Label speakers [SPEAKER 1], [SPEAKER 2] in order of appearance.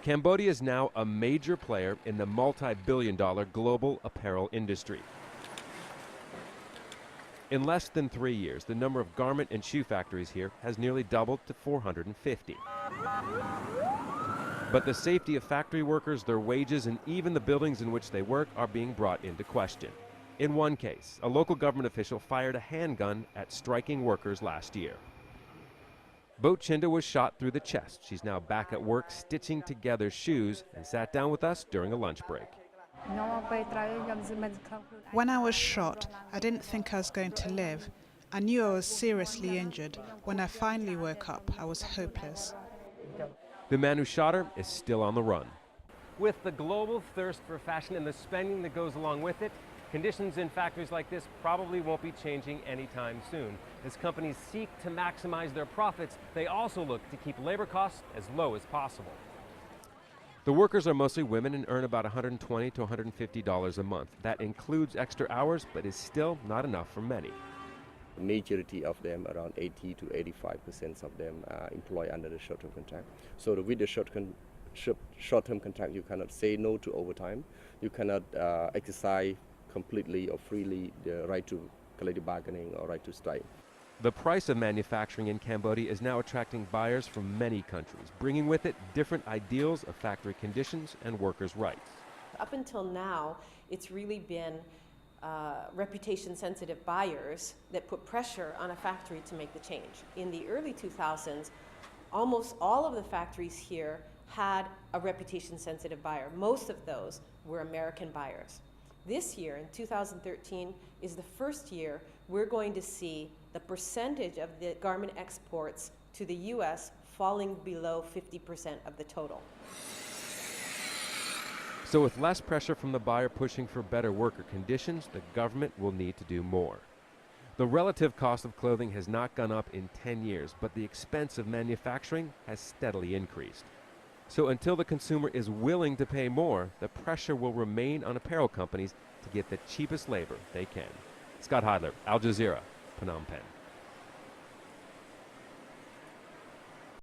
[SPEAKER 1] Cambodia is now a major player in the multi-billion-dollar global apparel industry. In less than 3 years, the number of garment and shoe factories here has nearly doubled to 450. But the safety of factory workers, their wages, and even the buildings in which they work are being brought into question. In one case, a local government official fired a handgun at striking workers last year. Bo Chinda was shot through the chest. She's now back at work stitching together shoes and sat down with us during a lunch break.
[SPEAKER 2] When I was shot, I didn't think I was going to live. I knew I was seriously injured. When I finally woke up, I was hopeless.
[SPEAKER 1] The man who shot her is still on the run. With the global thirst for fashion and the spending that goes along with it, conditions in factories like this probably won't be changing anytime soon. As companies seek to maximize their profits, they also look to keep labor costs as low as possible. The workers are mostly women and earn about $120 to $150 a month. That includes extra hours, but is still not enough for many.
[SPEAKER 3] The majority of them, around 80 to 85% of them, are employed under the short-term contract. So with the short-term contract, you cannot say no to overtime. You cannot exercise completely or freely the right to collective bargaining or right to strike.
[SPEAKER 1] The price of manufacturing in Cambodia is now attracting buyers from many countries, bringing with it different ideals of factory conditions and workers' rights.
[SPEAKER 4] Up until now, it's really been reputation-sensitive buyers that put pressure on a factory to make the change. In the early 2000s, almost all of the factories here had a reputation-sensitive buyer. Most of those were American buyers. This year, in 2013, is the first year we're going to see the percentage of the garment exports to the U.S. falling below 50% of the total.
[SPEAKER 1] So with less pressure from the buyer pushing for better worker conditions, the government will need to do more. The relative cost of clothing has not gone up in 10 years, but the expense of manufacturing has steadily increased. So until the consumer is willing to pay more, the pressure will remain on apparel companies to get the cheapest labor they can. Scott Heidler, Al Jazeera, Phnom Penh.